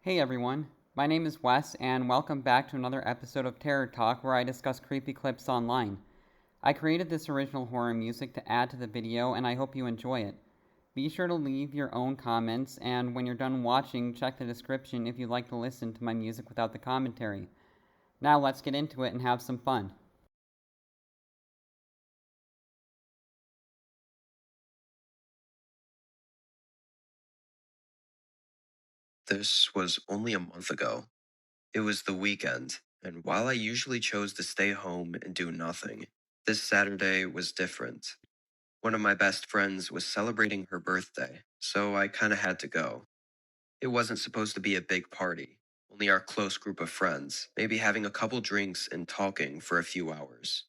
Hey everyone, my name is Wes, and welcome back to another episode of Terror Talk where I discuss creepy clips online. I created this original horror music to add to the video, and I hope you enjoy it. Be sure to leave your own comments, and when you're done watching, check the description if you'd like to listen to my music without the commentary. Now let's get into it and have some fun. This was only a month ago. It was the weekend, and while I usually chose to stay home and do nothing, this Saturday was different. One of my best friends was celebrating her birthday, so I kinda had to go. It wasn't supposed to be a big party, only our close group of friends, maybe having a couple drinks and talking for a few hours.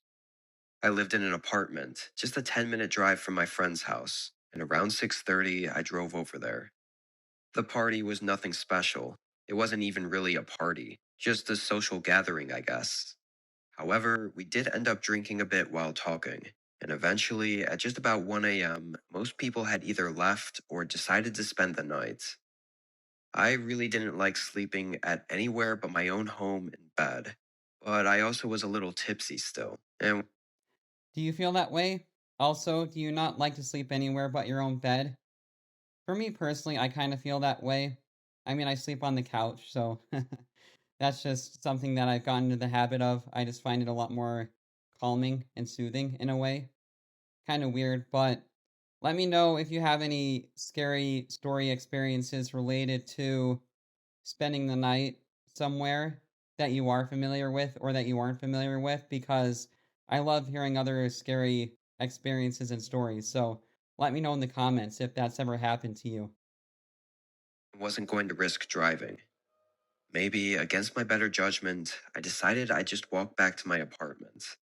I lived in an apartment, just a 10-minute drive from my friend's house, and around 6:30 I drove over there. The party was nothing special. It wasn't even really a party, just a social gathering, I guess. However, we did end up drinking a bit while talking, and eventually, at just about 1 a.m., most people had either left or decided to spend the night. I really didn't like sleeping at anywhere but my own home and bed, but I also was a little tipsy still, and Do you feel that way? Also, do you not like to sleep anywhere but your own bed? For me personally, I kind of feel that way. I mean, I sleep on the couch, so that's just something that I've gotten into the habit of. I just find it a lot more calming and soothing in a way. Kind of weird, but let me know if you have any scary story experiences related to spending the night somewhere that you are familiar with or that you aren't familiar with, because I love hearing other scary experiences and stories. So let me know in the comments if that's ever happened to you. wasn't going to risk driving. Maybe, against my better judgment, I decided I'd just walk back to my apartment.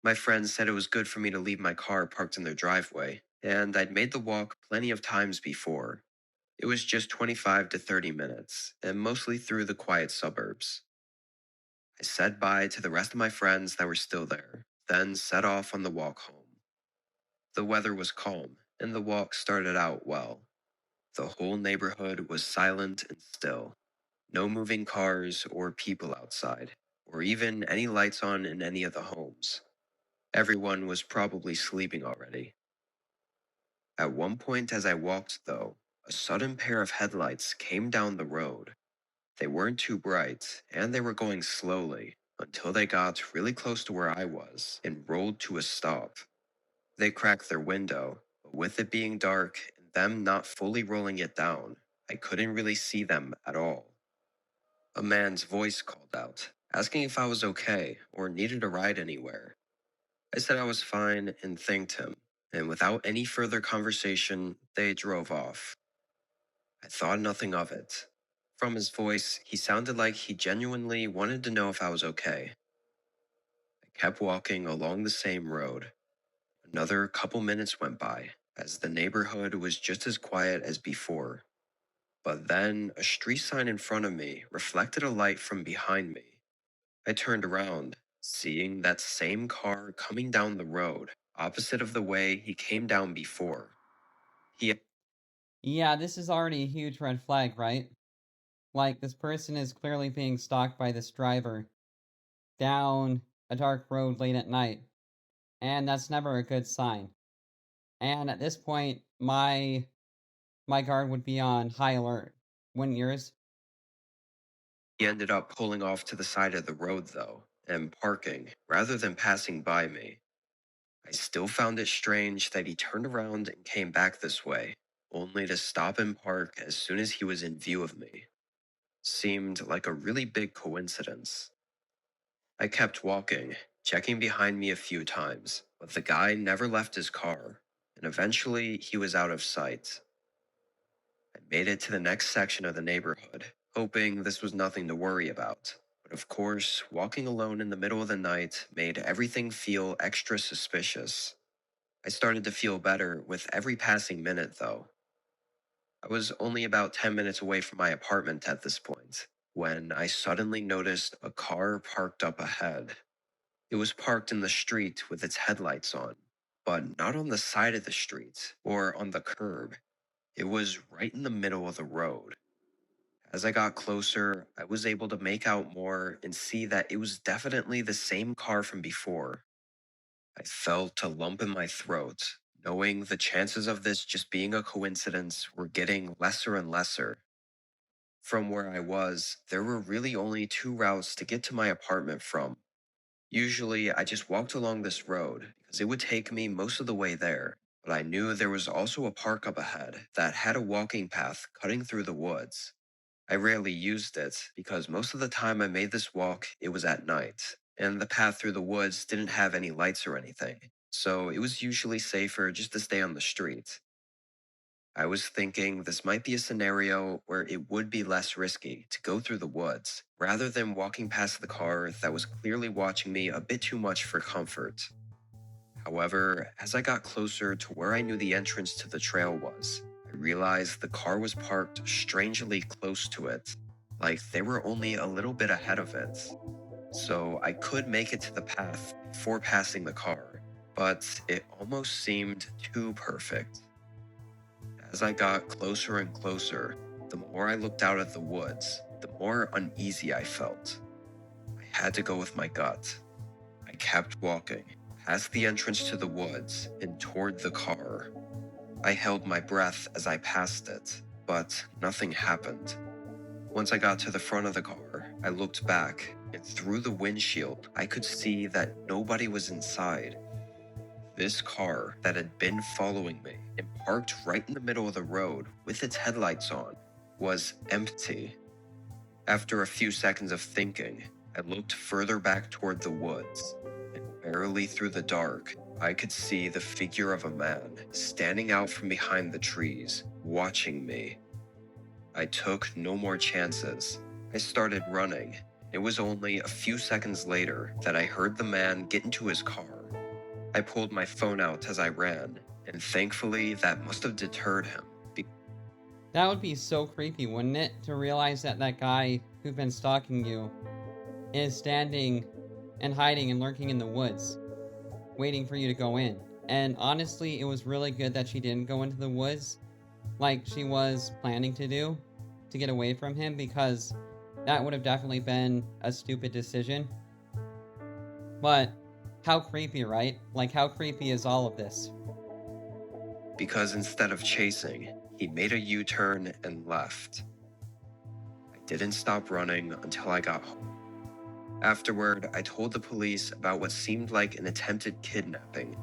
My friends said it was good for me to leave my car parked in their driveway, and I'd made the walk plenty of times before. It was just 25 to 30 minutes, and mostly through the quiet suburbs. I said bye to the rest of my friends that were still there, then set off on the walk home. The weather was calm, and the walk started out well. The whole neighborhood was silent and still. No moving cars or people outside, or even any lights on in any of the homes. Everyone was probably sleeping already. At one point, as I walked, though, a sudden pair of headlights came down the road. They weren't too bright, and they were going slowly until they got really close to where I was and rolled to a stop. They cracked their window, but with it being dark and them not fully rolling it down, I couldn't really see them at all. A man's voice called out, asking if I was okay or needed a ride anywhere. I said I was fine and thanked him, and without any further conversation, they drove off. I thought nothing of it. From his voice, he sounded like he genuinely wanted to know if I was okay. I kept walking along the same road. Another couple minutes went by, as the neighborhood was just as quiet as before. But then, a street sign in front of me reflected a light from behind me. I turned around, seeing that same car coming down the road, opposite of the way he came down before. He Yeah, this is already a huge red flag, right? Like, this person is clearly being stalked by this driver down a dark road late at night, and that's never a good sign. And at this point, my guard would be on high alert. Wouldn't yours? he ended up pulling off to the side of the road, though, and parking rather than passing by me. I still found it strange that he turned around and came back this way, only to stop and park as soon as he was in view of me. Seemed like a really big coincidence. I kept walking, checking behind me a few times, but the guy never left his car, and eventually he was out of sight. I made it to the next section of the neighborhood, hoping this was nothing to worry about. But of course, walking alone in the middle of the night made everything feel extra suspicious. I started to feel better with every passing minute, though. I was only about 10 minutes away from my apartment at this point, when I suddenly noticed a car parked up ahead. It was parked in the street with its headlights on, but not on the side of the street or on the curb. It was right in the middle of the road. As I got closer, I was able to make out more and see that it was definitely the same car from before. I felt a lump in my throat, knowing the chances of this just being a coincidence were getting lesser and lesser. From where I was, there were really only two routes to get to my apartment from. Usually, I just walked along this road because it would take me most of the way there, but I knew there was also a park up ahead that had a walking path cutting through the woods. I rarely used it because most of the time I made this walk, it was at night, and the path through the woods didn't have any lights or anything, so it was usually safer just to stay on the street. I was thinking this might be a scenario where it would be less risky to go through the woods rather than walking past the car that was clearly watching me a bit too much for comfort. However, as I got closer to where I knew the entrance to the trail was, I realized the car was parked strangely close to it, like they were only a little bit ahead of it. So I could make it to the path before passing the car, but it almost seemed too perfect. As I got closer and closer, the more I looked out at the woods, the more uneasy I felt. I had to go with my gut. I kept walking, past the entrance to the woods and toward the car. I held my breath as I passed it, but nothing happened. Once I got to the front of the car, I looked back, and through the windshield, I could see that nobody was inside. This car that had been following me and parked right in the middle of the road with its headlights on was empty. After a few seconds of thinking, I looked further back toward the woods, and barely through the dark, I could see the figure of a man standing out from behind the trees, watching me. I took no more chances. I started running. It was only a few seconds later that I heard the man get into his car. I pulled my phone out as I ran, and thankfully that must have deterred him. That would be so creepy, wouldn't it? To realize that that guy who's been stalking you is standing and hiding and lurking in the woods, waiting for you to go in. And honestly, it was really good that she didn't go into the woods like she was planning to do to get away from him, because that would have definitely been a stupid decision. But how creepy, right? Like, how creepy is all of this? Because instead of chasing, he made a U turn and left. I didn't stop running until I got home. Afterward, I told the police about what seemed like an attempted kidnapping.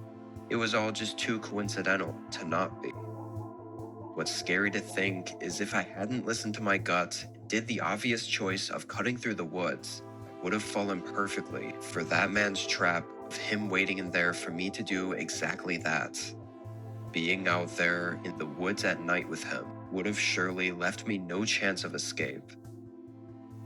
It was all just too coincidental to not be. What's scary to think is if I hadn't listened to my gut and did the obvious choice of cutting through the woods, I would have fallen perfectly for that man's trap of him waiting in there for me to do exactly that. Being out there in the woods at night with him would have surely left me no chance of escape.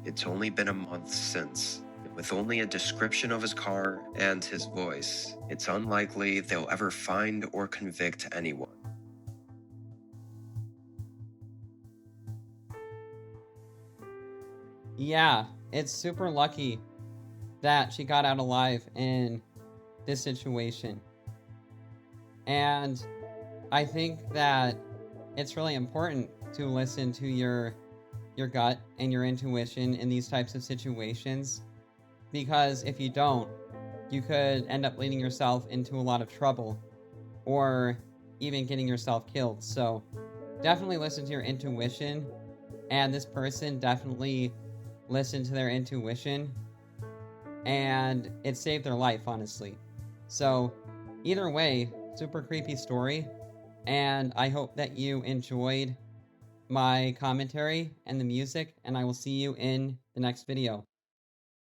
It's only been a month since, and with only a description of his car and his voice, it's unlikely they'll ever find or convict anyone. Yeah, it's super lucky that she got out alive in this situation. And I think that it's really important to listen to your gut and your intuition in these types of situations, because if you don't, you could end up leading yourself into a lot of trouble or even getting yourself killed. So definitely listen to your intuition, and this person definitely listened to their intuition, and it saved their life, honestly. So either way, super creepy story, and I hope that you enjoyed my commentary and the music, and I will see you in the next video.